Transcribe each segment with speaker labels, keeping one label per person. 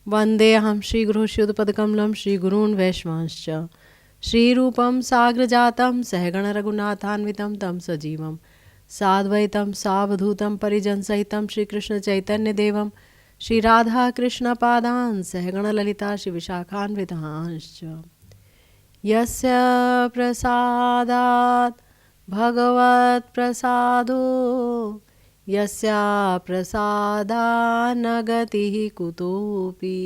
Speaker 1: वन्देऽहं श्रीगुरुश्रीयुतपदकमलं श्रीगुरून् वैष्णवांश्च श्रीरूपं साग्रजातं सहगणरघुनाथान्वितं तं सजीवं साद्वैतं सावधूतं परिजनसहितं श्रीकृष्णचैतन्यदेवं श्रीराधाकृष्णपादान् सहगणललिता श्रीविशाखान्वितांश्च यस्य प्रसादात् भगवत्प्रसादो यस्या प्रसादान्न गतिः कुतोऽपि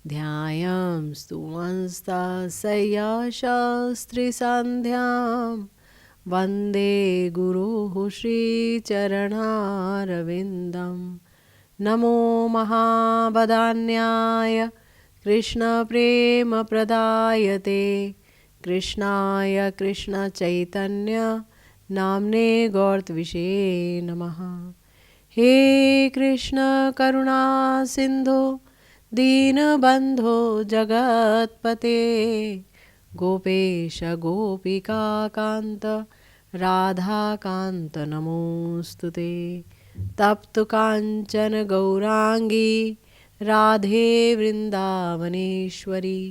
Speaker 1: ध्यायं स्तुवंस्तस्यशस्त्रिसन्ध्यां वन्दे गुरुः श्रीचरणारविन्दं नमो महावदान्याय कृष्णप्रेमप्रदायते कृष्णाय कृष्णचैतन्य नाम्ने गौरत्विषे नमः। हे कृष्ण करुणा सिंधु दीनबंधो जगत्पते गोपेश गोपिका कांत राधा कांत नमोस्तुते। तप्त कांचन गौरांगी राधे वृंदावनेश्वरी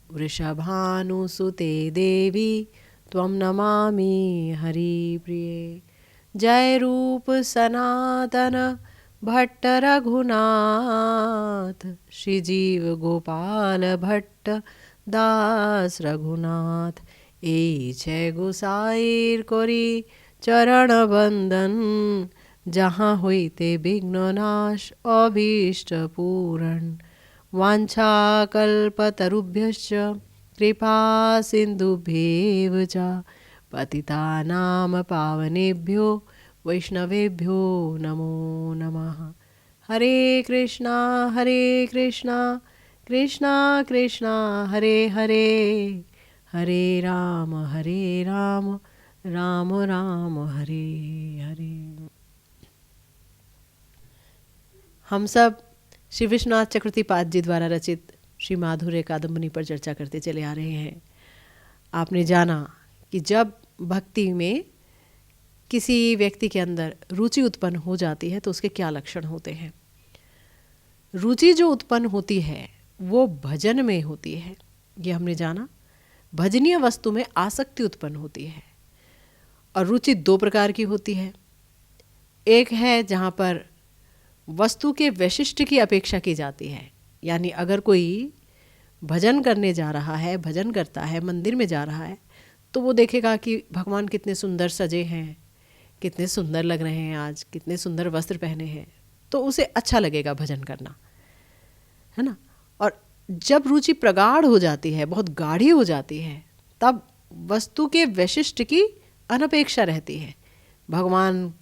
Speaker 1: वृषभानुसुते देवी त्वं नमामि हरिप्रिये। जय रूप सनातन भट्ट रघुनाथ श्रीजीव गोपाल भट्ट दास रघुनाथ ए छे गोसाईर करी चरण बंदन जहाँ होइते विघ्न नाश अभीष्ट पूरण वाञ्छाकल्पतरुभ्यश्च कृपा सिन्धुभ्येव च पतितानां पावनेभ्यो वैष्णवेभ्यो नमो नमः। हरे कृष्णा कृष्णा कृष्णा हरे हरे हरे राम राम राम हरे हरे। हम सब श्री विश्वनाथ चक्रवर्तीपाद जी द्वारा रचित श्री माधुर्य कादम्बनी पर चर्चा करते चले आ रहे हैं। आपने जाना कि जब भक्ति में किसी व्यक्ति के अंदर रुचि उत्पन्न हो जाती है तो उसके क्या लक्षण होते हैं। रुचि जो उत्पन्न होती है वो भजन में होती है, ये हमने जाना। भजनीय वस्तु में आसक्ति उत्पन्न होती है और रुचि दो प्रकार की होती है। एक है जहाँ पर वस्तु के वैशिष्ट्य की अपेक्षा की जाती है, यानी अगर कोई भजन करने जा रहा है, भजन करता है, मंदिर में जा रहा है तो वो देखेगा कि भगवान कितने सुंदर सजे हैं, कितने सुंदर लग रहे हैं, आज कितने सुंदर वस्त्र पहने हैं, तो उसे अच्छा लगेगा भजन करना, है ना। और जब रुचि प्रगाढ़ हो जाती है, बहुत गाढ़ी हो जाती है, तब वस्तु के वैशिष्ट्य की अनपेक्षा रहती है। भगवान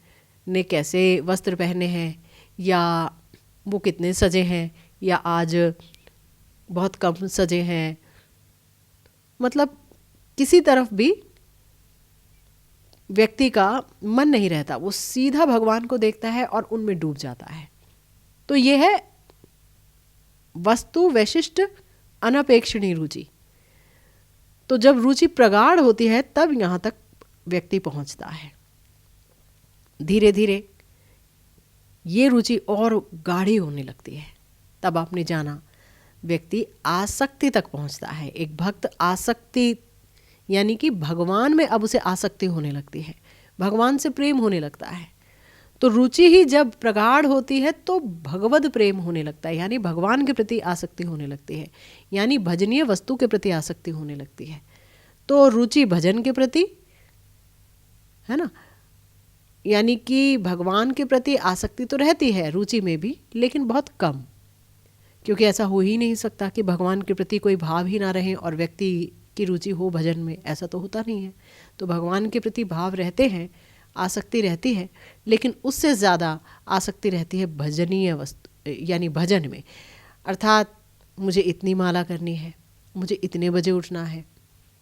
Speaker 1: ने कैसे वस्त्र पहने हैं, या वो कितने सजे हैं, या आज बहुत कम सजे हैं, मतलब किसी तरफ भी व्यक्ति का मन नहीं रहता, वो सीधा भगवान को देखता है और उनमें डूब जाता है। तो ये है वस्तु वैशिष्ट अनपेक्षणीय रुचि। तो जब रुचि प्रगाढ़ होती है तब यहाँ तक व्यक्ति पहुँचता है। धीरे धीरे ये रुचि और गाढ़ी होने लगती है, तब आपने जाना व्यक्ति आसक्ति तक पहुंचता है। एक भक्त आसक्ति यानी कि भगवान में अब उसे आसक्ति होने लगती है, भगवान से प्रेम होने लगता है। तो रुचि ही जब प्रगाढ़ होती है तो भगवद प्रेम होने लगता है, यानी भगवान के प्रति आसक्ति होने लगती है, यानी भजनीय वस्तु के प्रति आसक्ति होने लगती है। तो रुचि भजन के प्रति, है ना, यानी कि भगवान के प्रति आसक्ति तो रहती है रुचि में भी, लेकिन बहुत कम, क्योंकि ऐसा हो ही नहीं सकता कि भगवान के प्रति कोई भाव ही ना रहे और व्यक्ति की रुचि हो भजन में, ऐसा तो होता नहीं है। तो भगवान के प्रति भाव रहते हैं, आसक्ति रहती है, लेकिन उससे ज़्यादा आसक्ति रहती है भजनीय वस्तु यानी भजन में। अर्थात मुझे इतनी माला करनी है, मुझे इतने बजे उठना है,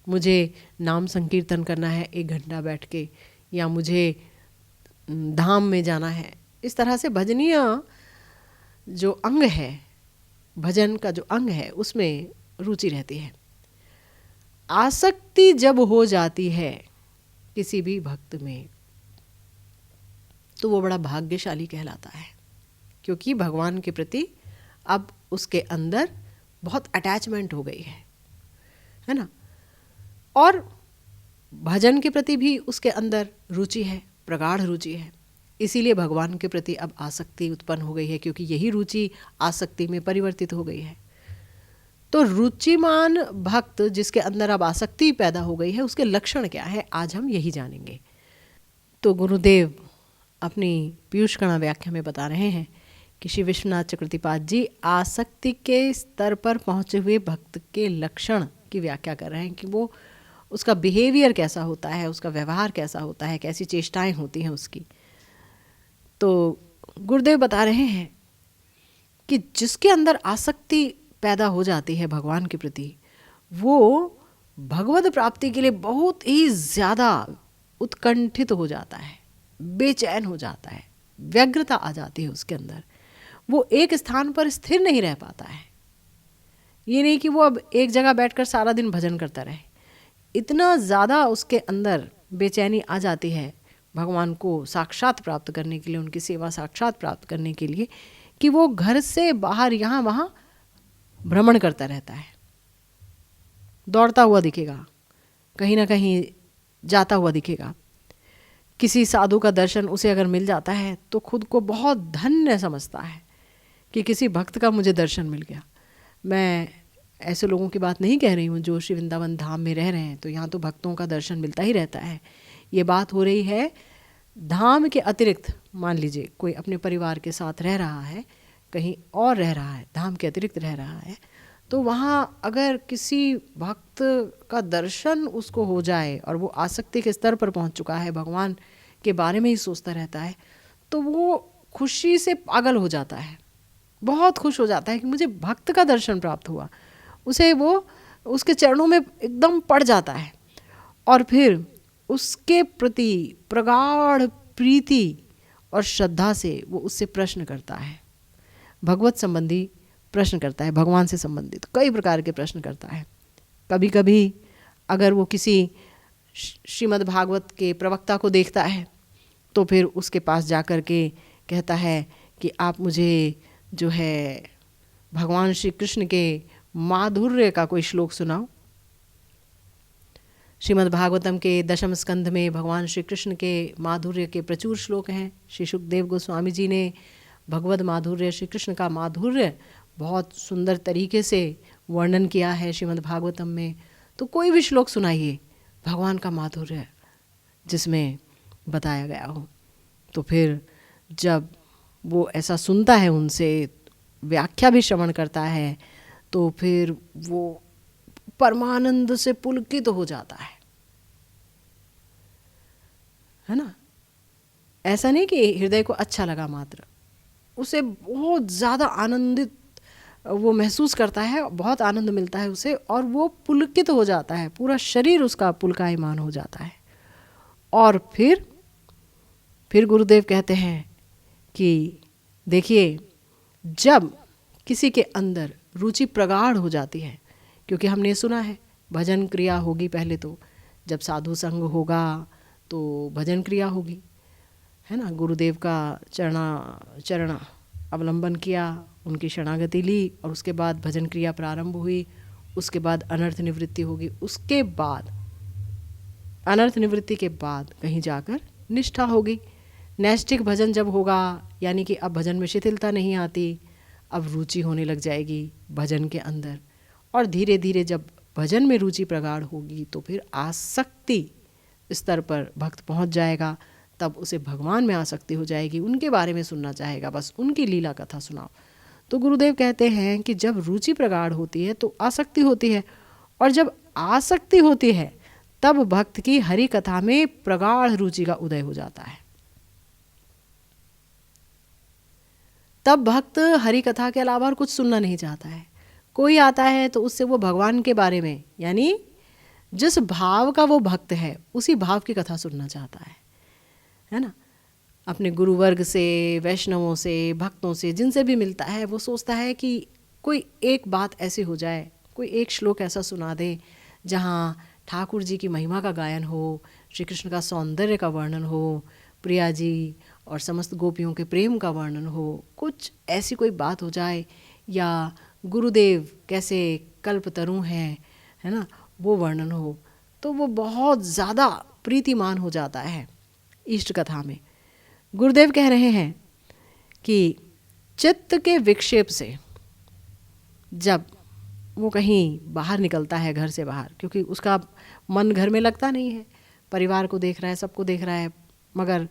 Speaker 1: मुझे नाम संकीर्तन करना है 1 घंटा बैठ के, या मुझे धाम में जाना है। इस तरह से भजनीय जो अंग है, भजन का जो अंग है, उसमें रुचि रहती है। आसक्ति जब हो जाती है किसी भी भक्त में तो वो बड़ा भाग्यशाली कहलाता है, क्योंकि भगवान के प्रति अब उसके अंदर बहुत अटैचमेंट हो गई है ना। और भजन के प्रति भी उसके अंदर रुचि है, प्रगाढ़ रुचि है, इसीलिए भगवान के प्रति अब आसक्ति उत्पन्न हो गई है, क्योंकि यही रुचि आसक्ति में परिवर्तित हो गई है। तो रुचिमान भक्त जिसके अंदर अब आसक्ति पैदा हो गई है, उसके लक्षण क्या है, आज हम यही जानेंगे। तो गुरुदेव अपनी पीयूष कणा व्याख्या में बता रहे हैं कि श्री विश्वनाथ चक्रवर्तीपाद जी आसक्ति के स्तर पर पहुँचे हुए भक्त के लक्षण की व्याख्या कर रहे हैं कि वो उसका बिहेवियर कैसा होता है, उसका व्यवहार कैसा होता है, कैसी चेष्टाएं होती हैं उसकी। तो गुरुदेव बता रहे हैं कि जिसके अंदर आसक्ति पैदा हो जाती है भगवान के प्रति, वो भगवत प्राप्ति के लिए बहुत ही ज़्यादा उत्कंठित हो जाता है, बेचैन हो जाता है, व्यग्रता आ जाती है उसके अंदर। वो एक स्थान पर स्थिर नहीं रह पाता है। ये नहीं कि वो अब एक जगह बैठकर सारा दिन भजन करता रहे, इतना ज़्यादा उसके अंदर बेचैनी आ जाती है भगवान को साक्षात प्राप्त करने के लिए, उनकी सेवा साक्षात प्राप्त करने के लिए, कि वो घर से बाहर यहाँ वहाँ भ्रमण करता रहता है, दौड़ता हुआ दिखेगा, कहीं ना कहीं जाता हुआ दिखेगा। किसी साधु का दर्शन उसे अगर मिल जाता है तो खुद को बहुत धन्य समझता है कि किसी भक्त का मुझे दर्शन मिल गया। मैं ऐसे लोगों की बात नहीं कह रही हूँ जो श्री वृंदावन धाम में रह रहे हैं, तो यहाँ तो भक्तों का दर्शन मिलता ही रहता है। ये बात हो रही है धाम के अतिरिक्त। मान लीजिए कोई अपने परिवार के साथ रह रहा है, कहीं और रह रहा है, धाम के अतिरिक्त रह रहा है, तो वहाँ अगर किसी भक्त का दर्शन उसको हो जाए और वो आसक्ति के स्तर पर पहुँच चुका है, भगवान के बारे में ही सोचता रहता है, तो वो खुशी से पागल हो जाता है, बहुत खुश हो जाता है कि मुझे भक्त का दर्शन प्राप्त हुआ। उसे वो उसके चरणों में एकदम पड़ जाता है और फिर उसके प्रति प्रगाढ़ प्रीति और श्रद्धा से वो उससे प्रश्न करता है, भगवत संबंधी प्रश्न करता है, भगवान से संबंधित कई प्रकार के प्रश्न करता है। कभी कभी अगर वो किसी श्रीमद् भागवत के प्रवक्ता को देखता है तो फिर उसके पास जाकर के कहता है कि आप मुझे जो है भगवान श्री कृष्ण के माधुर्य का कोई श्लोक सुनाओ। श्रीमद् भागवतम के दशम स्कंध में भगवान श्री कृष्ण के माधुर्य के प्रचुर श्लोक हैं। श्री सुखदेव गोस्वामी जी ने भगवद माधुर्य, श्री कृष्ण का माधुर्य बहुत सुंदर तरीके से वर्णन किया है श्रीमद् भागवतम में। तो कोई भी श्लोक सुनाइए भगवान का माधुर्य जिसमें बताया गया हो। तो फिर जब वो ऐसा सुनता है, उनसे व्याख्या भी श्रवण करता है, तो फिर वो परमानंद से पुलकित तो हो जाता है ना। ऐसा नहीं कि हृदय को अच्छा लगा मात्र, उसे बहुत ज़्यादा आनंदित वो महसूस करता है, बहुत आनंद मिलता है उसे, और वो पुलकित हो जाता है, पूरा शरीर उसका पुलकायमान हो जाता है। और फिर गुरुदेव कहते हैं कि देखिए, जब किसी के अंदर रुचि प्रगाढ़ हो जाती है, क्योंकि हमने सुना है भजन क्रिया होगी पहले, तो जब साधु संग होगा तो भजन क्रिया होगी, है ना। गुरुदेव का चरण अवलंबन किया, उनकी शरणागति ली और उसके बाद भजन क्रिया प्रारंभ हुई। उसके बाद अनर्थ निवृत्ति होगी, उसके बाद अनर्थ निवृत्ति के बाद कहीं जाकर निष्ठा होगी। नैष्ठिक भजन जब होगा, यानी कि अब भजन में शिथिलता नहीं आती, अब रुचि होने लग जाएगी भजन के अंदर। और धीरे धीरे जब भजन में रुचि प्रगाढ़ होगी तो फिर आसक्ति स्तर पर भक्त पहुंच जाएगा, तब उसे भगवान में आसक्ति हो जाएगी, उनके बारे में सुनना चाहेगा, बस उनकी लीला कथा सुनाओ। तो गुरुदेव कहते हैं कि जब रुचि प्रगाढ़ होती है तो आसक्ति होती है, और जब आसक्ति होती है तब भक्त की हरि कथा में प्रगाढ़ रुचि का उदय हो जाता है। तब भक्त हरि कथा के अलावा और कुछ सुनना नहीं चाहता है। कोई आता है तो उससे वो भगवान के बारे में, यानी जिस भाव का वो भक्त है उसी भाव की कथा सुनना चाहता है ना। अपने गुरुवर्ग से, वैष्णवों से, भक्तों से, जिनसे भी मिलता है, वो सोचता है कि कोई एक बात ऐसी हो जाए, कोई एक श्लोक ऐसा सुना दे जहाँ ठाकुर जी की महिमा का गायन हो, श्री कृष्ण का सौंदर्य का वर्णन हो, प्रिया जी और समस्त गोपियों के प्रेम का वर्णन हो, कुछ ऐसी कोई बात हो जाए या गुरुदेव कैसे कल्पतरु हैं, है ना, वो वर्णन हो, तो वो बहुत ज़्यादा प्रीतिमान हो जाता है इष्ट कथा में। गुरुदेव कह रहे हैं कि चित्त के विक्षेप से जब वो कहीं बाहर निकलता है, घर से बाहर, क्योंकि उसका मन घर में लगता नहीं है, परिवार को देख रहा है, सबको देख रहा है, मगर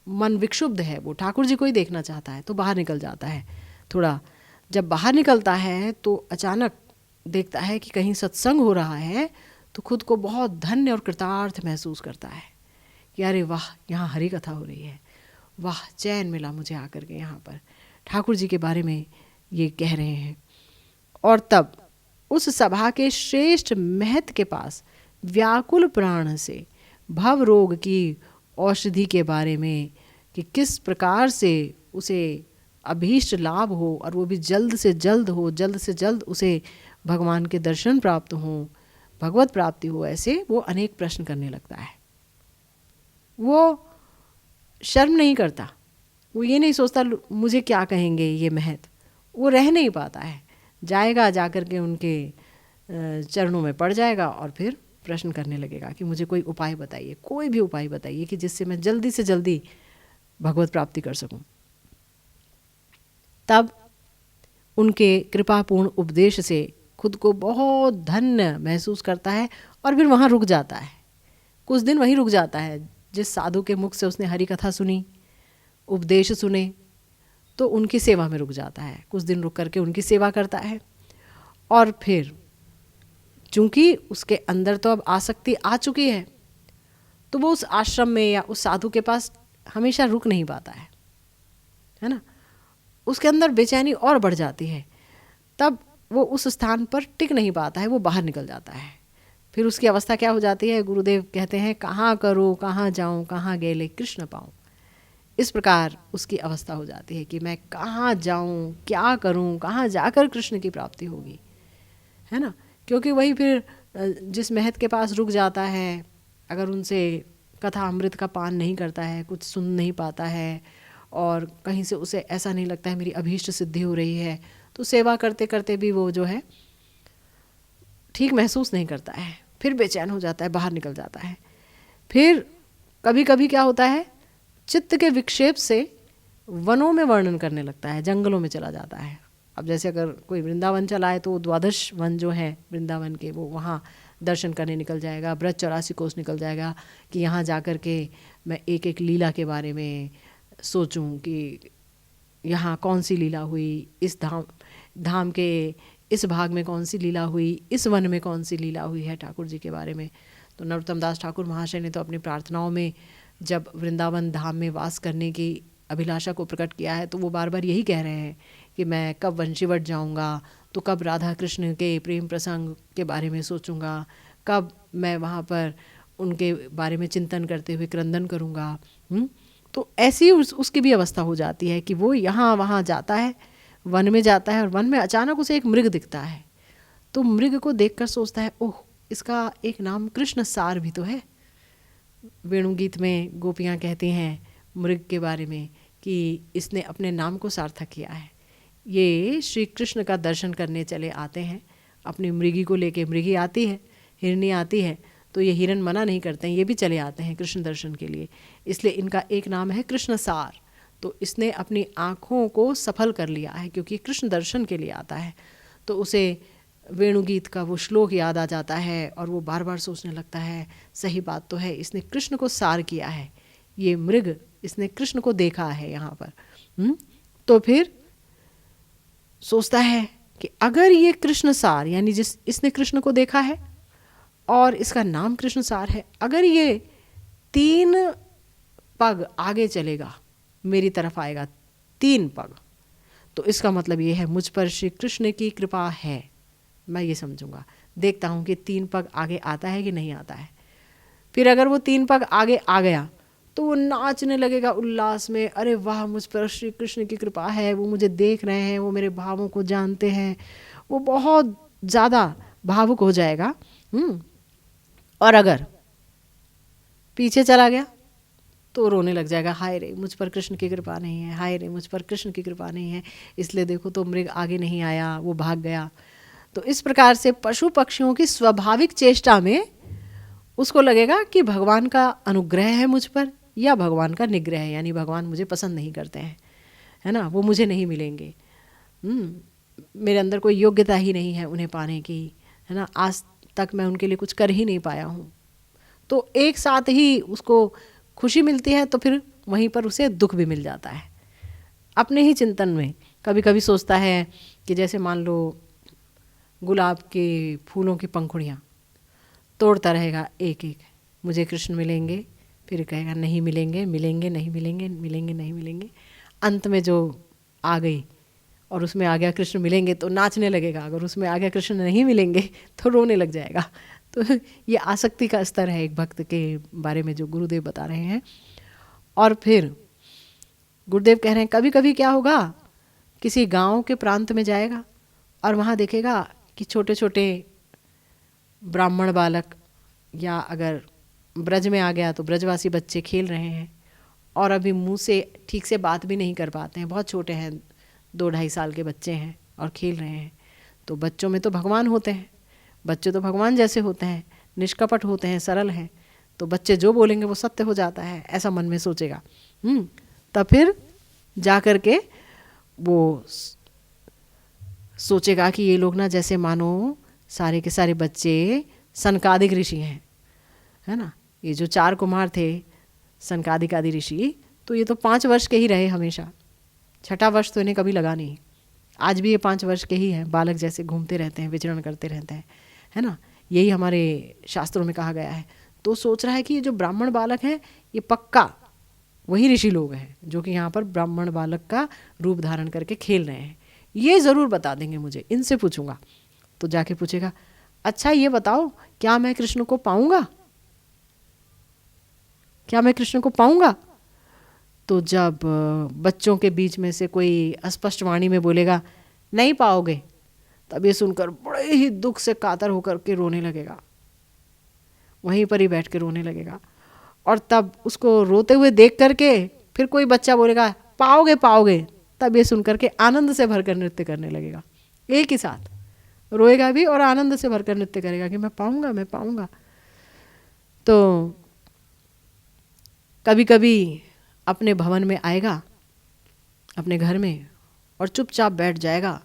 Speaker 1: मन विक्षुब्ध है, वो ठाकुर जी को ही देखना चाहता है, तो बाहर निकल जाता है। थोड़ा जब बाहर निकलता है तो अचानक देखता है कि कहीं सत्संग हो रहा है, तो खुद को बहुत धन्य और कृतार्थ महसूस करता है कि अरे वाह, यहाँ हरि कथा हो रही है, वाह चैन मिला मुझे आकर के, यहाँ पर ठाकुर जी के बारे में ये कह रहे हैं। और तब उस सभा के श्रेष्ठ महत के पास व्याकुल प्राण से भव रोग की औषधि के बारे में, कि किस प्रकार से उसे अभीष्ट लाभ हो और वो भी जल्द से जल्द हो, जल्द से जल्द उसे भगवान के दर्शन प्राप्त हो, भगवत प्राप्ति हो, ऐसे वो अनेक प्रश्न करने लगता है। वो शर्म नहीं करता, वो ये नहीं सोचता मुझे क्या कहेंगे ये महत, वो रह नहीं पाता है, जाएगा, जाकर के उनके चरणों में पड़ जाएगा और फिर प्रश्न करने लगेगा कि मुझे कोई उपाय बताइए, कोई भी उपाय बताइए कि जिससे मैं जल्दी से जल्दी भगवत प्राप्ति कर सकूं। तब उनके कृपापूर्ण उपदेश से खुद को बहुत धन्य महसूस करता है और फिर वहाँ रुक जाता है, कुछ दिन वहीं रुक जाता है। जिस साधु के मुख से उसने हरि कथा सुनी, उपदेश सुने, तो उनकी सेवा में रुक जाता है, कुछ दिन रुक करके उनकी सेवा करता है। और फिर चूंकि उसके अंदर तो अब आसक्ति आ चुकी है, तो वो उस आश्रम में या उस साधु के पास हमेशा रुक नहीं पाता है ना, उसके अंदर बेचैनी और बढ़ जाती है। तब वो उस स्थान पर टिक नहीं पाता है, वो बाहर निकल जाता है। फिर उसकी अवस्था क्या हो जाती है, गुरुदेव कहते हैं, कहाँ करूँ, कहाँ जाऊँ, कहाँ गेले कृष्ण पाऊँ। इस प्रकार उसकी अवस्था हो जाती है कि मैं कहाँ जाऊँ, क्या करूँ, कहाँ जाकर कृष्ण की प्राप्ति होगी, है ना। क्योंकि वही फिर जिस महत के पास रुक जाता है, अगर उनसे कथा अमृत का पान नहीं करता है, कुछ सुन नहीं पाता है, और कहीं से उसे ऐसा नहीं लगता है मेरी अभीष्ट सिद्धि हो रही है, तो सेवा करते करते भी वो जो है ठीक महसूस नहीं करता है, फिर बेचैन हो जाता है, बाहर निकल जाता है। फिर कभी कभी क्या होता है, चित्त के विक्षेप से वनों में वर्णन करने लगता है, जंगलों में चला जाता है। अब जैसे अगर कोई वृंदावन चला है तो द्वादश वन जो है वृंदावन के, वो वहाँ दर्शन करने निकल जाएगा, ब्रज 84 कोस निकल जाएगा कि यहाँ जाकर के मैं एक एक लीला के बारे में सोचूं कि यहाँ कौन सी लीला हुई, इस धाम के इस भाग में कौन सी लीला हुई, इस वन में कौन सी लीला हुई है ठाकुर जी के बारे में। तो नरोत्तम दास ठाकुर महाशय ने तो अपनी प्रार्थनाओं में जब वृंदावन धाम में वास करने की अभिलाषा को प्रकट किया है, तो वो बार बार यही कह रहे हैं कि मैं कब वंशीवट जाऊंगा, तो कब राधा कृष्ण के प्रेम प्रसंग के बारे में सोचूंगा, कब मैं वहाँ पर उनके बारे में चिंतन करते हुए क्रंदन करूँगा। तो ऐसी उसकी भी अवस्था हो जाती है कि वो यहाँ वहाँ जाता है, वन में जाता है, और वन में अचानक उसे एक मृग दिखता है। तो मृग को देखकर सोचता है, ओह, इसका एक नाम कृष्ण सार भी तो है। वेणुगीत में गोपियाँ कहती हैं मृग के बारे में कि इसने अपने नाम को सार्थक किया है। ये श्री कृष्ण का दर्शन करने चले आते हैं, अपनी मृगी को लेके, मृगी आती है, हिरनी आती है, तो ये हिरन मना नहीं करते हैं, ये भी चले आते हैं कृष्ण दर्शन के लिए, इसलिए इनका एक नाम है कृष्ण सार। तो इसने अपनी आँखों को सफल कर लिया है, क्योंकि कृष्ण दर्शन के लिए आता है। तो उसे वेणुगीत का वो श्लोक याद आ जाता है और वो बार बार सोचने लगता है, सही बात तो है, इसने कृष्ण को सार किया है, ये मृग इसने कृष्ण को देखा है यहाँ पर। तो फिर सोचता है कि अगर ये कृष्ण सार, यानी जिस इसने कृष्ण को देखा है और इसका नाम कृष्ण सार है, अगर ये 3 पग आगे चलेगा, मेरी तरफ आएगा 3 पग, तो इसका मतलब ये है मुझ पर श्री कृष्ण की कृपा है, मैं ये समझूंगा। देखता हूँ कि 3 पग आगे आता है कि नहीं आता है। फिर अगर वो 3 पग आगे आ गया तो वो नाचने लगेगा उल्लास में, अरे वाह, मुझ पर श्री कृष्ण की कृपा है, वो मुझे देख रहे हैं, वो मेरे भावों को जानते हैं, वो बहुत ज़्यादा भावुक हो जाएगा। और अगर पीछे चला गया तो रोने लग जाएगा, हाय रे मुझ पर कृष्ण की कृपा नहीं है, हाय रे मुझ पर कृष्ण की कृपा नहीं है, इसलिए देखो तो मृग आगे नहीं आया, वो भाग गया। तो इस प्रकार से पशु पक्षियों की स्वाभाविक चेष्टा में उसको लगेगा कि भगवान का अनुग्रह है मुझ पर या भगवान का निग्रह है, यानी भगवान मुझे पसंद नहीं करते हैं, है ना, वो मुझे नहीं मिलेंगे, मेरे अंदर कोई योग्यता ही नहीं है उन्हें पाने की, है ना, आज तक मैं उनके लिए कुछ कर ही नहीं पाया हूँ। तो एक साथ ही उसको खुशी मिलती है तो फिर वहीं पर उसे दुख भी मिल जाता है। अपने ही चिंतन में कभी कभी सोचता है कि जैसे मान लो गुलाब के फूलों की पंखुड़ियाँ तोड़ता रहेगा एक एक, मुझे कृष्ण मिलेंगे, फिर कहेगा नहीं मिलेंगे, मिलेंगे नहीं मिलेंगे, मिलेंगे नहीं मिलेंगे। अंत में जो आ गई और उसमें आ गया कृष्ण मिलेंगे तो नाचने लगेगा, अगर उसमें आ गया कृष्ण नहीं मिलेंगे तो रोने लग जाएगा। तो ये आसक्ति का स्तर है एक भक्त के बारे में जो गुरुदेव बता रहे हैं। और फिर गुरुदेव कह रहे हैं कभी कभी क्या होगा, किसी गांव के प्रांत में जाएगा और वहाँ देखेगा कि छोटे छोटे ब्राह्मण बालक, या अगर ब्रज में आ गया तो ब्रजवासी बच्चे खेल रहे हैं और अभी मुंह से ठीक से बात भी नहीं कर पाते हैं, बहुत छोटे हैं, 2-2.5 साल के बच्चे हैं और खेल रहे हैं। तो बच्चों में तो भगवान होते हैं, बच्चे तो भगवान जैसे होते हैं, निष्कपट होते हैं, सरल हैं, तो बच्चे जो बोलेंगे वो सत्य हो जाता है, ऐसा मन में सोचेगा। तब फिर जा कर के वो सोचेगा कि ये लोग ना जैसे मानो सारे के सारे बच्चे सनकादिक ऋषि हैं, है ना, ये जो 4 कुमार थे सनकादिक आदि ऋषि, तो ये तो 5 वर्ष के ही रहे हमेशा, 6ठा वर्ष तो इन्हें कभी लगा नहीं। आज भी ये 5 वर्ष के ही हैं, बालक जैसे घूमते रहते हैं, विचरण करते रहते हैं, है ना, यही हमारे शास्त्रों में कहा गया है। तो सोच रहा है कि ये जो ब्राह्मण बालक हैं ये पक्का वही ऋषि लोग हैं जो कि यहाँ पर ब्राह्मण बालक का रूप धारण करके खेल रहे हैं, ये ज़रूर बता देंगे मुझे, इनसे पूछूंगा। तो जाके पूछेगा, अच्छा ये बताओ क्या मैं कृष्ण को पाऊंगा, क्या मैं कृष्ण को पाऊंगा? तो जब बच्चों के बीच में से कोई अस्पष्ट वाणी में बोलेगा नहीं पाओगे, तब ये सुनकर बड़े ही दुख से कातर होकर के रोने लगेगा, वहीं पर ही बैठ के रोने लगेगा। और तब उसको रोते हुए देख करके फिर कोई बच्चा बोलेगा पाओगे पाओगे, तब ये सुनकर के आनंद से भरकर नृत्य करने लगेगा, एक ही साथ रोएगा भी और आनंद से भरकर नृत्य करेगा कि मैं पाऊंगा मैं पाऊंगा। तो कभी कभी अपने भवन में आएगा, अपने घर में, और चुपचाप बैठ जाएगा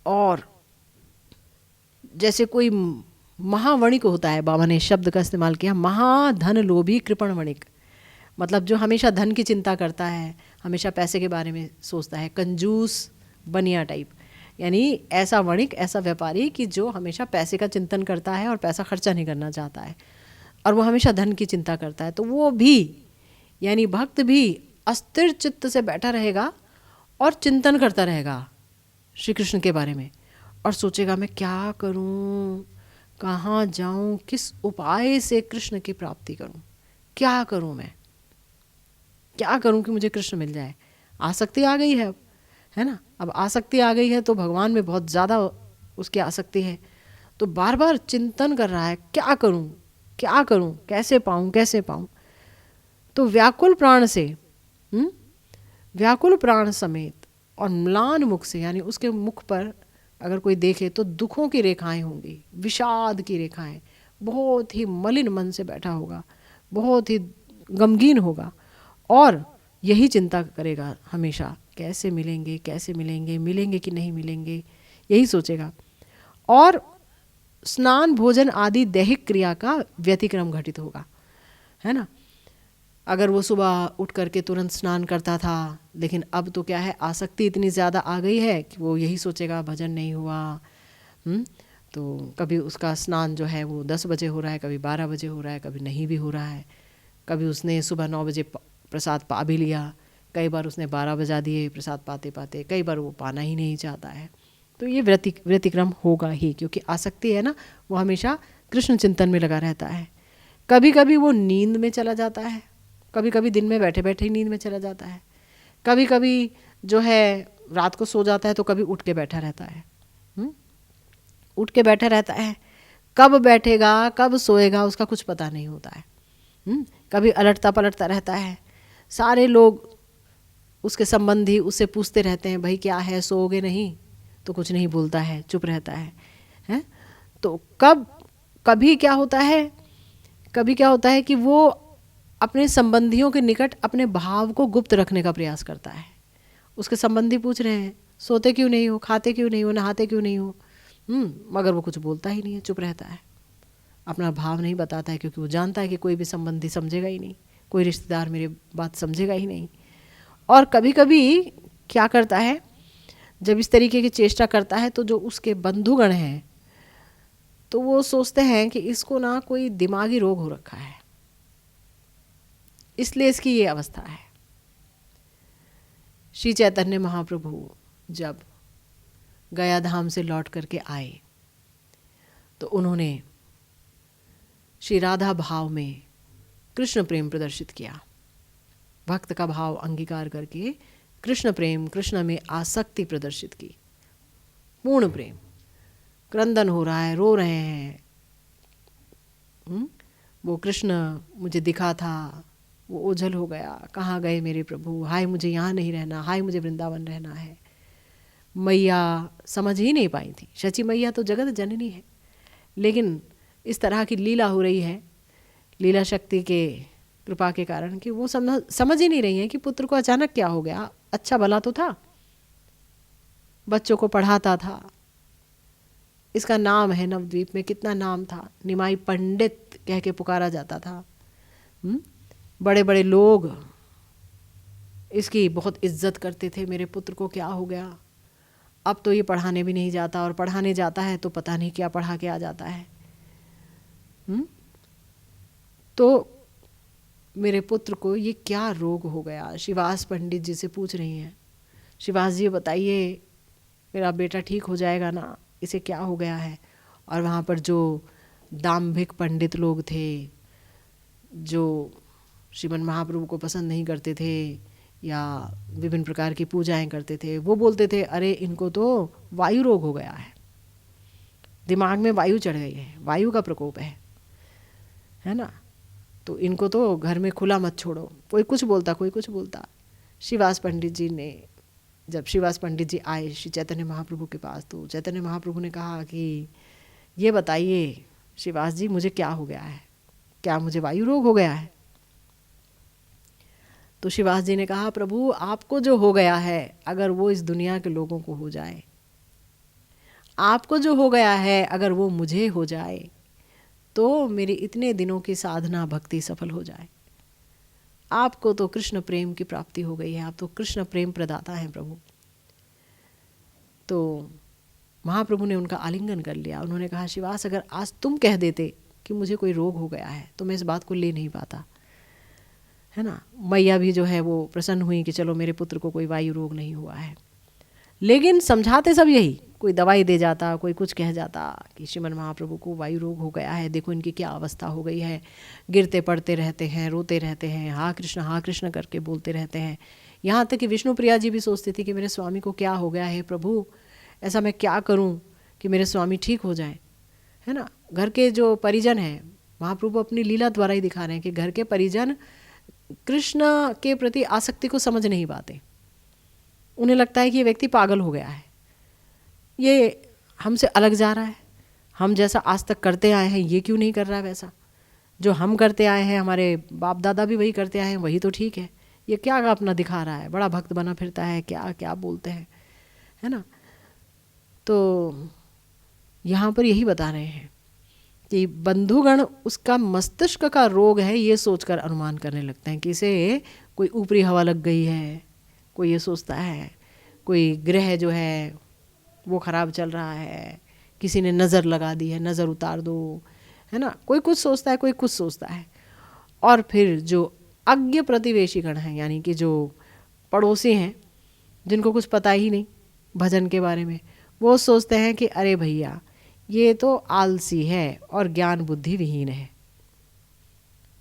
Speaker 1: और जैसे कोई महावणिक होता है, बाबा ने शब्द का इस्तेमाल किया, महाधन लोभी कृपण वणिक, मतलब जो हमेशा धन की चिंता करता है, हमेशा पैसे के बारे में सोचता है, कंजूस बनिया टाइप, यानी ऐसा वणिक, ऐसा व्यापारी कि जो हमेशा पैसे का चिंतन करता है और पैसा खर्चा नहीं करना चाहता है, और वो हमेशा धन की चिंता करता है। तो वो भी, यानी भक्त भी अस्थिर चित्त से बैठा रहेगा और चिंतन करता रहेगा श्री कृष्ण के बारे में, और सोचेगा मैं क्या करूं, कहाँ जाऊं, किस उपाय से कृष्ण की प्राप्ति करूं, क्या करूं मैं, क्या करूं कि मुझे कृष्ण मिल जाए। आसक्ति आ गई है अब, है ना, अब आसक्ति आ गई है तो भगवान में बहुत ज़्यादा उसकी आसक्ति है, तो बार बार चिंतन कर रहा है क्या करूं, क्या करूं, कैसे पाऊं, कैसे पाऊं। तो व्याकुल प्राण से, व्याकुल प्राण समेत और म्लान मुख से, यानी उसके मुख पर अगर कोई देखे तो दुखों की रेखाएं होंगी, विषाद की रेखाएं, बहुत ही मलिन मन से बैठा होगा, बहुत ही गमगीन होगा और यही चिंता करेगा हमेशा, कैसे मिलेंगे, कैसे मिलेंगे, मिलेंगे कि नहीं मिलेंगे, यही सोचेगा। और स्नान भोजन आदि दैहिक क्रिया का व्यतिक्रम घटित होगा, है ना। अगर वो सुबह उठ करके तुरंत स्नान करता था, लेकिन अब तो क्या है, आसक्ति इतनी ज़्यादा आ गई है कि वो यही सोचेगा भजन नहीं हुआ। तो कभी उसका स्नान जो है वो 10 बजे हो रहा है, कभी 12 बजे हो रहा है, कभी नहीं भी हो रहा है, कभी उसने सुबह 9 बजे प्रसाद पा भी लिया, कई बार उसने 12 बजा दिए प्रसाद पाते पाते, कई बार वो पाना ही नहीं चाहता है। तो ये व्यतिक्रम होगा ही, क्योंकि आसक्ति है ना, वो हमेशा कृष्ण चिंतन में लगा रहता है। कभी कभी वो नींद में चला जाता है, कभी कभी दिन में बैठे बैठे ही नींद में चला जाता है, कभी कभी जो है रात को सो जाता है, तो कभी उठ के बैठा रहता है, उठ के बैठा रहता है, कब बैठेगा कब सोएगा उसका कुछ पता नहीं होता है। कभी अलटता पलटता रहता है, सारे लोग उसके संबंधी उससे पूछते रहते हैं, भाई क्या है, सोओगे नहीं? तो कुछ नहीं बोलता है, चुप रहता है, हैं? तो कभी क्या होता है कि वो अपने संबंधियों के निकट अपने भाव को गुप्त रखने का प्रयास करता है। उसके संबंधी पूछ रहे हैं, सोते क्यों नहीं हो, खाते क्यों नहीं हो, नहाते क्यों नहीं हो, मगर वो कुछ बोलता ही नहीं है, चुप रहता है, अपना भाव नहीं बताता है, क्योंकि वो जानता है कि कोई भी संबंधी समझेगा ही नहीं, कोई रिश्तेदार मेरी बात समझेगा ही नहीं। और कभी कभी क्या करता है, जब इस तरीके की चेष्टा करता है, तो जो उसके बंधुगण हैं तो वो सोचते हैं कि इसको ना कोई दिमागी रोग हो रखा है, इसलिए इसकी ये अवस्था है। श्री चैतन्य महाप्रभु जब गया धाम से लौट करके आए तो उन्होंने श्री राधा भाव में कृष्ण प्रेम प्रदर्शित किया। भक्त का भाव अंगीकार करके कृष्ण प्रेम, कृष्ण में आसक्ति प्रदर्शित की, पूर्ण प्रेम। क्रंदन हो रहा है, रो रहे हैं, वो कृष्ण मुझे दिखा था, वो ओझल हो गया, कहाँ गए मेरे प्रभु, हाय मुझे यहाँ नहीं रहना, हाय मुझे वृंदावन रहना है। मैया समझ ही नहीं पाई थी, शची मैया तो जगत जननी है, लेकिन इस तरह की लीला हो रही है, लीला शक्ति के कृपा के कारण, कि वो समझ ही नहीं रही है कि पुत्र को अचानक क्या हो गया। अच्छा भला तो था, बच्चों को पढ़ाता था, इसका नाम है नवद्वीप में, कितना नाम था, निमाई पंडित कह के पुकारा जाता था। बड़े बड़े लोग इसकी बहुत इज्जत करते थे, मेरे पुत्र को क्या हो गया, अब तो ये पढ़ाने भी नहीं जाता, और पढ़ाने जाता है तो पता नहीं क्या पढ़ा के आ जाता है। तो मेरे पुत्र को ये क्या रोग हो गया। शिवास पंडित जी से पूछ रही हैं, शिवास जी बताइए मेरा बेटा ठीक हो जाएगा ना, इसे क्या हो गया है। और वहाँ पर जो दाम्भिक पंडित लोग थे, जो श्रीमन महाप्रभु को पसंद नहीं करते थे या विभिन्न प्रकार की पूजाएं करते थे, वो बोलते थे अरे इनको तो वायु रोग हो गया है, दिमाग में वायु चढ़ गई है, वायु का प्रकोप है ना, तो इनको तो घर में खुला मत छोड़ो। कोई कुछ बोलता, कोई कुछ बोलता। श्रीवास पंडित जी ने, जब श्रीवास पंडित जी आए श्री चैतन्य महाप्रभु के पास, तो चैतन्य महाप्रभु ने कहा कि ये बताइए श्रीवास जी मुझे क्या हो गया है, क्या मुझे वायु रोग हो गया है। तो श्रीवास जी ने कहा, प्रभु आपको जो हो गया है अगर वो इस दुनिया के लोगों को हो जाए, आपको जो हो गया है अगर वो मुझे हो जाए, तो मेरी इतने दिनों की साधना भक्ति सफल हो जाए। आपको तो कृष्ण प्रेम की प्राप्ति हो गई है, आप तो कृष्ण प्रेम प्रदाता हैं प्रभु। तो महाप्रभु ने उनका आलिंगन कर लिया। उन्होंने कहा, शिवास अगर आज तुम कह देते कि मुझे कोई रोग हो गया है तो मैं इस बात को ले नहीं पाता, है ना। मैया भी जो है वो प्रसन्न हुई कि चलो मेरे पुत्र को कोई वायु रोग नहीं हुआ है, लेकिन समझाते सब यही, कोई दवाई दे जाता, कोई कुछ कह जाता कि श्रीमन महाप्रभु को वायु रोग हो गया है, देखो इनकी क्या अवस्था हो गई है, गिरते पड़ते रहते हैं, रोते रहते हैं, हाँ कृष्ण करके बोलते रहते हैं। यहाँ तक कि विष्णु प्रिया जी भी सोचती थी कि मेरे स्वामी को क्या हो गया है प्रभु, ऐसा मैं क्या करूँ कि मेरे स्वामी ठीक हो जाए, है ना। घर के जो परिजन हैं, महाप्रभु अपनी लीला द्वारा ही दिखा रहे हैं कि घर के परिजन कृष्ण के प्रति आसक्ति को समझ नहीं पाते। उन्हें लगता है कि ये व्यक्ति पागल हो गया है, ये हमसे अलग जा रहा है, हम जैसा आज तक करते आए हैं ये क्यों नहीं कर रहा है, वैसा जो हम करते आए हैं, हमारे बाप दादा भी वही करते आए हैं, वही तो ठीक है, ये क्या अपना दिखा रहा है, बड़ा भक्त बना फिरता है, क्या क्या बोलते हैं, है ना। तो यहाँ पर यही बता रहे हैं कि बंधुगण उसका मस्तिष्क का रोग है ये सोचकर अनुमान करने लगते हैं कि इसे कोई ऊपरी हवा लग गई है, कोई ये सोचता है कोई ग्रह जो है वो ख़राब चल रहा है, किसी ने नज़र लगा दी है, नज़र उतार दो, है ना। कोई कुछ सोचता है, कोई कुछ सोचता है। और फिर जो अज्ञ प्रतिवेशी गण हैं, यानी कि जो पड़ोसी हैं जिनको कुछ पता ही नहीं भजन के बारे में, वो सोचते हैं कि अरे भैया ये तो आलसी है और ज्ञान बुद्धि विहीन है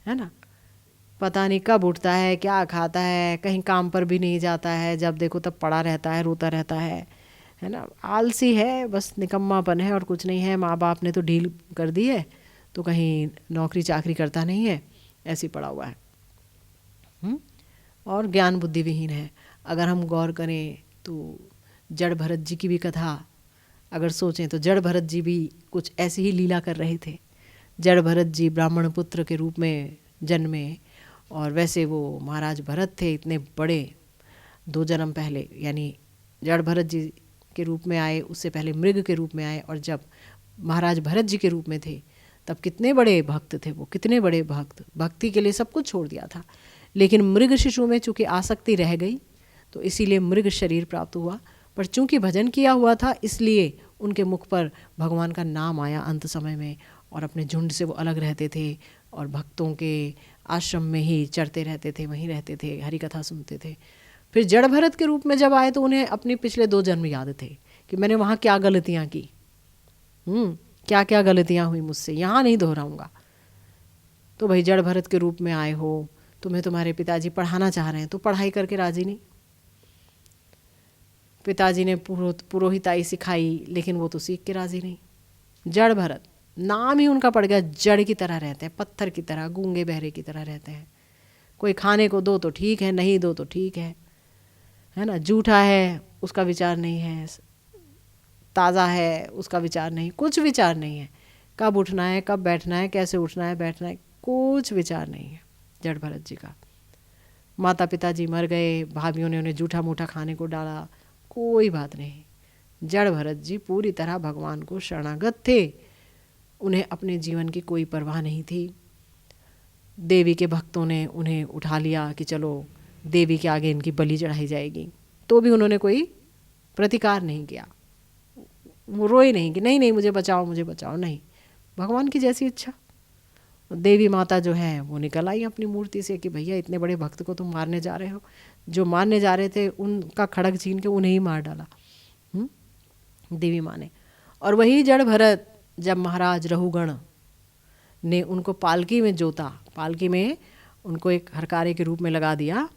Speaker 1: ना, पता नहीं कब उठता है, क्या खाता है, कहीं काम पर भी नहीं जाता है, जब देखो तब पड़ा रहता है, रोता रहता है ना, आलसी है, बस निकम्मापन है और कुछ नहीं है। माँ बाप ने तो डील कर दी है, तो कहीं नौकरी चाकरी करता नहीं है, ऐसे पड़ा हुआ है। और ज्ञान बुद्धि विहीन है। अगर हम गौर करें तो जड़ भरत जी की भी कथा अगर सोचें तो जड़ भरत जी भी कुछ ऐसी ही लीला कर रहे थे। जड़ भरत जी ब्राह्मण पुत्र के रूप में जन्मे और वैसे वो महाराज भरत थे इतने बड़े 2 जन्म पहले, यानी जड़ भरत जी के रूप में आए, उससे पहले मृग के रूप में आए, और जब महाराज भरत जी के रूप में थे तब कितने बड़े भक्त थे वो, कितने बड़े भक्त, भक्ति के लिए सब कुछ छोड़ दिया था। लेकिन मृग शिशु में चूँकि आसक्ति रह गई तो इसीलिए मृग शरीर प्राप्त हुआ, पर चूँकि भजन किया हुआ था इसलिए उनके मुख पर भगवान का नाम आया अंत समय में, और अपने झुंड से वो अलग रहते थे और भक्तों के आश्रम में ही चरते रहते थे, वहीं रहते थे, हरि कथा सुनते थे। फिर जड़ भरत के रूप में जब आए तो उन्हें अपने पिछले 2 जन्म याद थे कि मैंने वहाँ क्या गलतियाँ की, क्या क्या गलतियाँ हुई मुझसे, यहाँ नहीं दोहराऊँगा। तो भाई जड़ भरत के रूप में आए हो, तुम्हें तुम्हारे पिताजी पढ़ाना चाह रहे हैं तो पढ़ाई करके राजी नहीं। पिताजी ने पुरोहिताई सिखाई लेकिन वो तो सीख के राजी नहीं। जड़ भरत नाम ही उनका पड़ गया, जड़ की तरह रहते हैं, पत्थर की तरह, गूंगे बहरे की तरह रहते हैं। कोई खाने को दो तो ठीक है, नहीं दो तो ठीक है ना। जूठा है उसका विचार नहीं है, ताज़ा है उसका विचार नहीं, कुछ विचार नहीं है। कब उठना है, कब बैठना है, कैसे उठना है बैठना है, कुछ विचार नहीं है जड़ भरत जी का। माता पिताजी मर गए, भाभीयों ने उन्हें जूठा मूठा खाने को डाला, कोई बात नहीं। जड़ भरत जी पूरी तरह भगवान को शरणागत थे, उन्हें अपने जीवन की कोई परवाह नहीं थी। देवी के भक्तों ने उन्हें उठा लिया कि चलो देवी के आगे इनकी बलि चढ़ाई जाएगी, तो भी उन्होंने कोई प्रतिकार नहीं किया। वो रोए नहीं कि नहीं नहीं मुझे बचाओ मुझे बचाओ, नहीं, भगवान की जैसी इच्छा। देवी माता जो है वो निकल आई अपनी मूर्ति से कि भैया इतने बड़े भक्त को तुम मारने जा रहे हो। जो मारने जा रहे थे उनका खड़ग छीन के उन्हें ही मार डाला देवी माँ ने। और वही जड़ भरत जब महाराज रहुगण ने उनको पालकी में जोता, पालकी में उनको एक हरकारे के रूप में लगा दिया,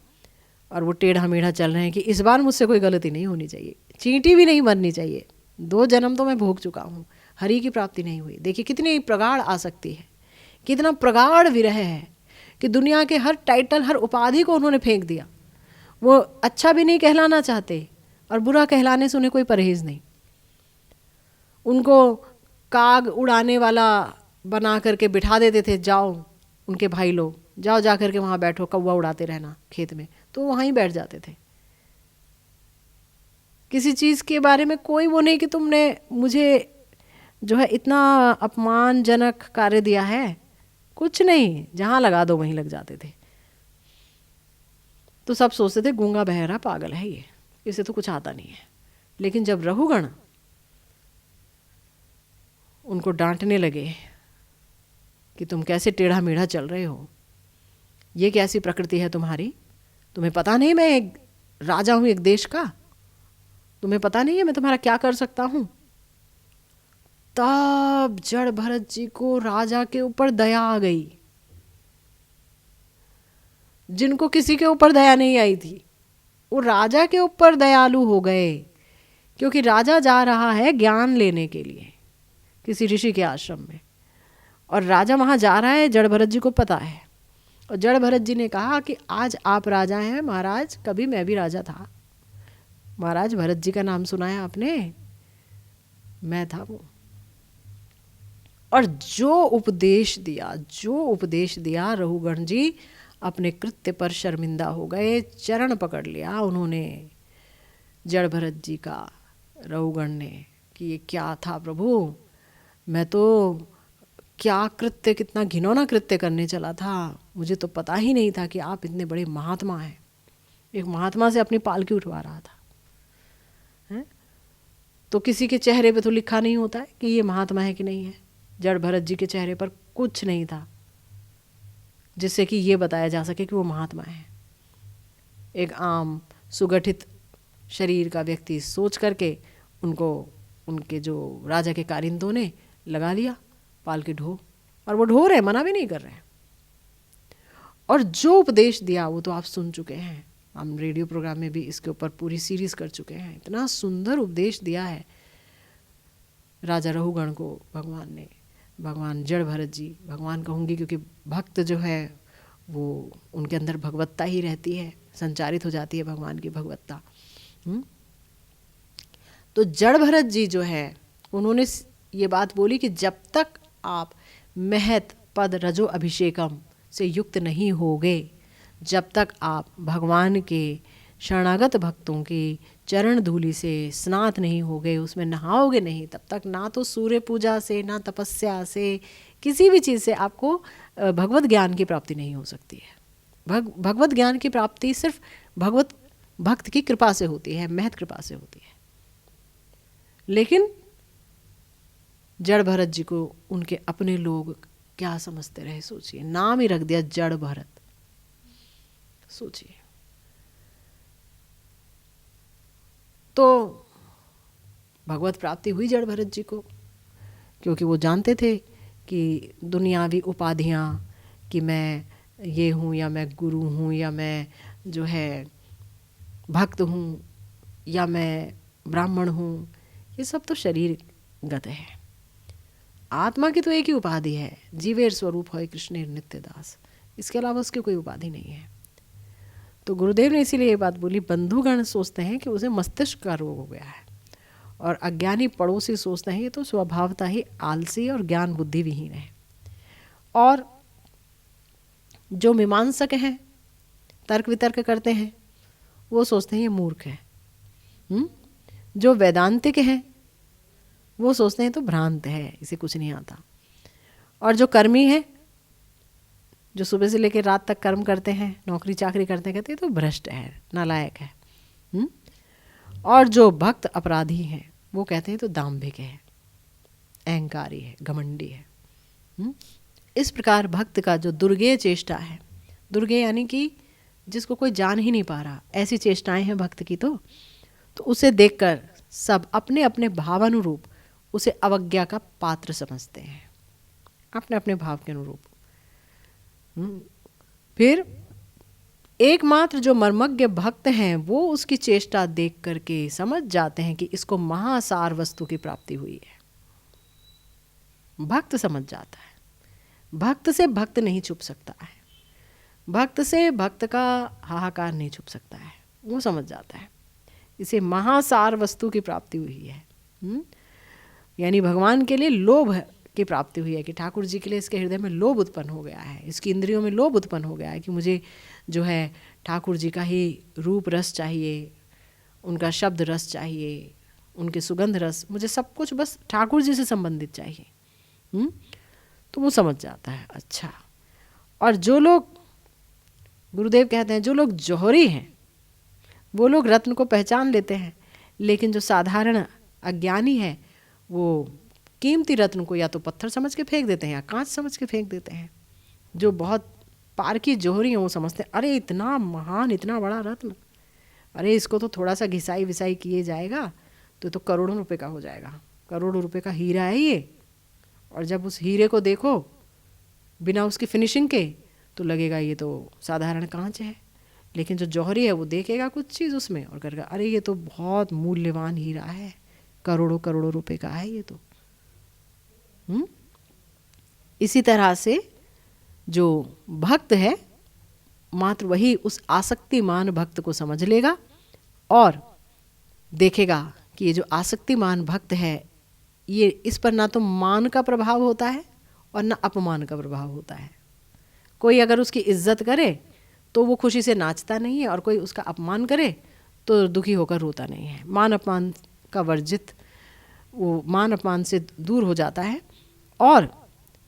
Speaker 1: और वो टेढ़ा मेढ़ा चल रहे हैं कि इस बार मुझसे कोई गलती नहीं होनी चाहिए, चींटी भी नहीं मरनी चाहिए, 2 जन्म तो मैं भोग चुका हूँ, हरि की प्राप्ति नहीं हुई। देखिए कितनी प्रगाढ़ आसक्ति है, कितना प्रगाढ़ विरह है कि दुनिया के हर टाइटल, हर उपाधि को उन्होंने फेंक दिया। वो अच्छा भी नहीं कहलाना चाहते और बुरा कहलाने से उन्हें कोई परहेज नहीं। उनको काग उड़ाने वाला बना करके बिठा देते थे, जाओ उनके भाई लोग, जाओ जा करके वहाँ बैठो, कौवा उड़ाते रहना खेत में, तो वहाँ ही बैठ जाते थे। किसी चीज़ के बारे में कोई वो नहीं कि तुमने मुझे जो है इतना अपमानजनक कार्य दिया है, कुछ नहीं, जहाँ लगा दो वहीं लग जाते थे। तो सब सोचते थे गूंगा बहरा पागल है ये, इसे तो कुछ आता नहीं है। लेकिन जब रहुगण उनको डांटने लगे कि तुम कैसे टेढ़ा मेढ़ा चल रहे हो, ये कैसी प्रकृति है तुम्हारी, तुम्हें पता नहीं मैं एक राजा हूँ एक देश का, तुम्हें पता नहीं है मैं तुम्हारा क्या कर सकता हूँ। तब जड़ भरत जी को राजा के ऊपर दया आ गई, जिनको किसी के ऊपर दया नहीं आई थी वो राजा के ऊपर दयालु हो गए, क्योंकि राजा जा रहा है ज्ञान लेने के लिए किसी ऋषि के आश्रम में, और राजा वहाँ जा रहा है, जड़ भरत जी को पता है। और जड़ भरत जी ने कहा कि आज आप राजा हैं महाराज, कभी मैं भी राजा था महाराज, भरत जी का नाम सुना है आपने, मैं था वो। और जो उपदेश दिया रहुगण जी अपने कृत्य पर शर्मिंदा हो गए, चरण पकड़ लिया उन्होंने जड़ भरत जी का, रहुगण ने, कि ये क्या था प्रभु, मैं तो क्या कृत्य, कितना घिनौना कृत्य करने चला था, मुझे तो पता ही नहीं था कि आप इतने बड़े महात्मा हैं। एक महात्मा से अपनी पालकी उठवा रहा था, है? तो किसी के चेहरे पे तो लिखा नहीं होता है कि ये महात्मा है कि नहीं है। जड़ भरत जी के चेहरे पर कुछ नहीं था जिससे कि ये बताया जा सके कि वो महात्मा है। एक आम सुगठित शरीर का व्यक्ति सोच करके उनको उनके जो राजा के कारिंदों ने लगा लिया पालकी ढो, और वो ढो रहे, मना भी नहीं कर रहे। और जो उपदेश दिया वो तो आप सुन चुके हैं, हम रेडियो प्रोग्राम में भी इसके ऊपर पूरी सीरीज कर चुके हैं। इतना सुंदर उपदेश दिया है राजा रहुगण को भगवान ने, भगवान जड़ भरत जी, भगवान कहूँगी क्योंकि भक्त जो है वो उनके अंदर भगवत्ता ही रहती है, संचारित हो जाती है भगवान की भगवत्ता। तो जड़ भरत जी जो है उन्होंने ये बात बोली कि जब तक आप महत पद रजो अभिषेकम से युक्त नहीं होगे, जब तक आप भगवान के शरणागत भक्तों की चरण धूलि से स्नात नहीं होगे, उसमें नहाओगे नहीं, तब तक ना तो सूर्य पूजा से, ना तपस्या से, किसी भी चीज़ से आपको भगवत ज्ञान की प्राप्ति नहीं हो सकती है। भगवत ज्ञान की प्राप्ति सिर्फ भगवत भक्त की कृपा से होती है, महत कृपा से होती है। लेकिन जड़ भरत जी को उनके अपने लोग क्या समझते रहे, सोचिए, नाम ही रख दिया जड़ भरत, सोचिए। तो भगवत प्राप्ति हुई जड़ भरत जी को, क्योंकि वो जानते थे कि दुनियावी उपाधियाँ, कि मैं ये हूँ या मैं गुरु हूँ या मैं जो है भक्त हूँ या मैं ब्राह्मण हूँ, ये सब तो शरीरगत है। आत्मा की तो एक ही उपाधि है, जीवेर स्वरूप है कृष्णेर नित्य दास, इसके अलावा उसकी कोई उपाधि नहीं है। तो गुरुदेव ने इसीलिए ये बात बोली, बंधुगण सोचते हैं कि उसे मस्तिष्क का रोग हो गया है, और अज्ञानी पड़ोसी सोचते हैं ये तो स्वभावता ही आलसी और ज्ञान बुद्धि विहीन है। और जो मीमांसक हैं, तर्क वितर्क करते हैं, वो सोचते हैं ये मूर्ख है। जो वेदांतिक हैं वो सोचते हैं तो भ्रांत है, इसे कुछ नहीं आता। और जो कर्मी है, जो सुबह से लेकर रात तक कर्म करते हैं, नौकरी चाकरी करते हैं, कहते हैं तो भ्रष्ट है, नालायक है। और जो भक्त अपराधी हैं वो कहते हैं तो दाम्भिक है, अहंकारी है, घमंडी है। इस प्रकार भक्त का जो दुर्गेय चेष्टा है, दुर्गेय यानी कि जिसको कोई जान ही नहीं पा रहा, ऐसी चेष्टाएं हैं भक्त की, तो उसे देखकर सब अपने अपने भावानुरूप उसे अवज्ञा का पात्र समझते हैं, अपने अपने भाव के अनुरूप। फिर एकमात्र जो मर्मज्ञ भक्त हैं वो उसकी चेष्टा देख करके समझ जाते हैं कि इसको महासार वस्तु की प्राप्ति हुई है। भक्त समझ जाता है, भक्त से भक्त नहीं छुप सकता है, भक्त से भक्त का हाहाकार नहीं छुप सकता है, वो समझ जाता है इसे महासार वस्तु की प्राप्ति हुई है। यानी भगवान के लिए लोभ की प्राप्ति हुई है, कि ठाकुर जी के लिए इसके हृदय में लोभ उत्पन्न हो गया है, इसकी इंद्रियों में लोभ उत्पन्न हो गया है कि मुझे जो है ठाकुर जी का ही रूप रस चाहिए, उनका शब्द रस चाहिए, उनके सुगंध रस, मुझे सब कुछ बस ठाकुर जी से संबंधित चाहिए। तो वो समझ जाता है। अच्छा, और जो लोग, गुरुदेव कहते हैं, जो लोग जौहरी हैं वो लोग रत्न को पहचान लेते हैं, लेकिन जो साधारण अज्ञानी है वो कीमती रत्न को या तो पत्थर समझ के फेंक देते हैं या कांच समझ के फेंक देते हैं। जो बहुत पारखी जौहरी हैं वो समझते हैं अरे इतना महान, इतना बड़ा रत्न, अरे इसको तो थोड़ा सा घिसाई विसाई किए जाएगा तो करोड़ों रुपए का हो जाएगा, करोड़ों रुपए का हीरा है ये। और जब उस हीरे को देखो बिना उसकी फिनिशिंग के तो लगेगा ये तो साधारण कांच है, लेकिन जो जौहरी है वो देखेगा कुछ चीज़ उसमें और करेगा अरे ये तो बहुत मूल्यवान हीरा है, करोड़ों करोड़ों रुपए का है ये तो। इसी तरह से जो भक्त है मात्र वही उस आसक्तिमान भक्त को समझ लेगा और देखेगा कि ये जो आसक्तिमान भक्त है ये, इस पर ना तो मान का प्रभाव होता है और ना अपमान का प्रभाव होता है। कोई अगर उसकी इज्जत करे तो वो खुशी से नाचता नहीं है, और कोई उसका अपमान करे तो दुखी होकर रोता नहीं है। मान अपमान का वर्जित, वो मान अपमान से दूर हो जाता है और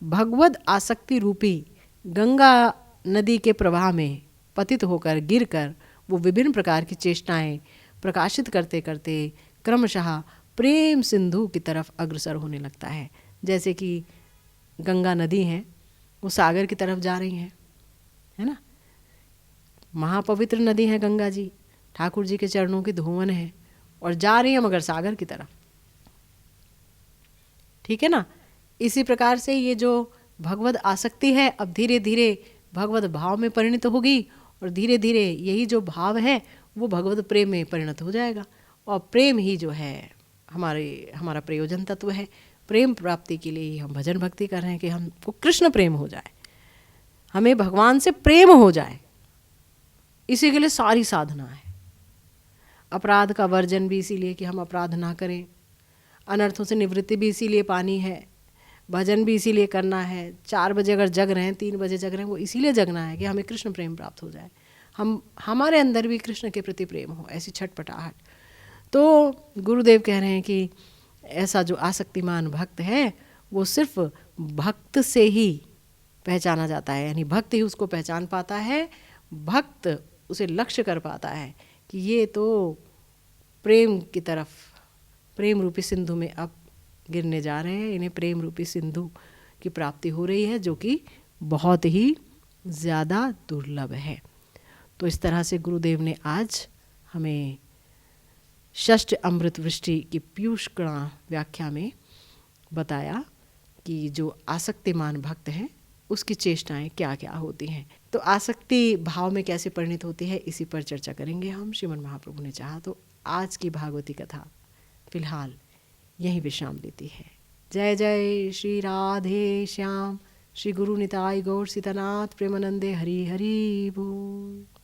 Speaker 1: भगवद आसक्ति रूपी गंगा नदी के प्रवाह में पतित होकर गिरकर वो विभिन्न प्रकार की चेष्टाएं प्रकाशित करते करते क्रमशः प्रेम सिंधु की तरफ अग्रसर होने लगता है। जैसे कि गंगा नदी है वो सागर की तरफ जा रही हैं, है ना, महापवित्र नदी है गंगा जी, ठाकुर जी के चरणों की धुवन है और जा रही है मगर सागर की तरफ, ठीक है ना। इसी प्रकार से ये जो भगवद आसक्ति है अब धीरे धीरे भगवद भाव में परिणत होगी और धीरे धीरे यही जो भाव है वो भगवद प्रेम में परिणत हो जाएगा। और प्रेम ही जो है हमारा प्रयोजन तत्व है। प्रेम प्राप्ति के लिए ही हम भजन भक्ति कर रहे हैं कि हमको कृष्ण प्रेम हो जाए। हमें भगवान से प्रेम हो जाए, इसी के लिए सारी साधना है। अपराध का वर्जन भी इसीलिए कि हम अपराध ना करें, अनर्थों से निवृत्ति भी इसीलिए पानी है, भजन भी इसीलिए करना है। 4 बजे अगर जग रहे हैं, 3 बजे जग रहे हैं, वो इसीलिए जगना है कि हमें कृष्ण प्रेम प्राप्त हो जाए, हमारे अंदर भी कृष्ण के प्रति प्रेम हो, ऐसी छटपटाहट। तो गुरुदेव कह रहे हैं कि ऐसा जो आसक्तिमान भक्त है वो सिर्फ भक्त से ही पहचाना जाता है, यानी भक्त ही उसको पहचान पाता है, भक्त उसे लक्ष्य कर पाता है कि ये तो प्रेम की तरफ, प्रेम रूपी सिंधु में अब गिरने जा रहे हैं, इन्हें प्रेम रूपी सिंधु की प्राप्ति हो रही है, जो कि बहुत ही ज़्यादा दुर्लभ है। तो इस तरह से गुरुदेव ने आज हमें षष्ठ अमृत वृष्टि की पीयूष कणा व्याख्या में बताया कि जो आसक्तिमान भक्त हैं उसकी चेष्टाएं क्या क्या होती हैं। तो आसक्ति भाव में कैसे परिणित होती है, इसी पर चर्चा करेंगे हम, श्रीमन महाप्रभु ने चाहा तो। आज की भागवती कथा फिलहाल यहीं विश्राम लेती है। जय जय श्री राधे श्याम, श्री गुरु निताई गौर सीतानाथ प्रेमानंदे, हरि हरि बोल।